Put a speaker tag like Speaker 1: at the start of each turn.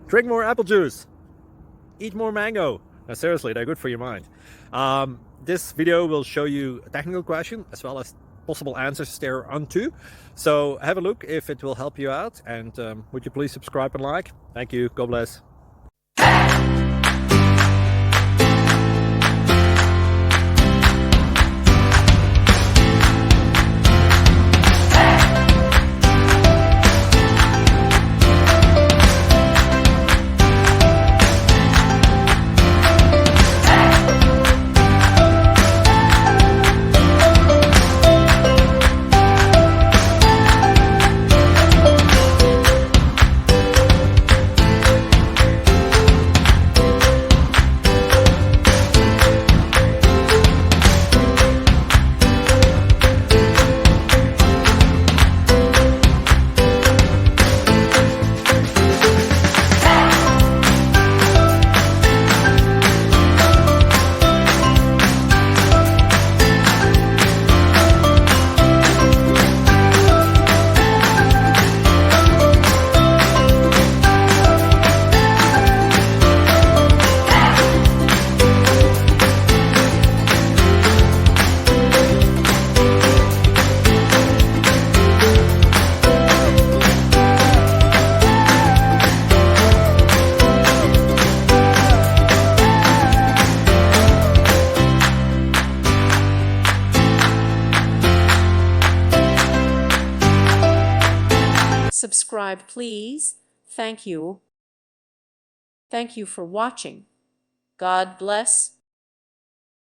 Speaker 1: Drink more apple juice. Eat more mango. Now, seriously, they're good for your mind. This video will show you a technical question as well as possible answers thereunto. So have a look if it will help you out, and would you please subscribe and like? Thank you. God bless.
Speaker 2: Subscribe, please. Thank you. Thank you for watching. God bless.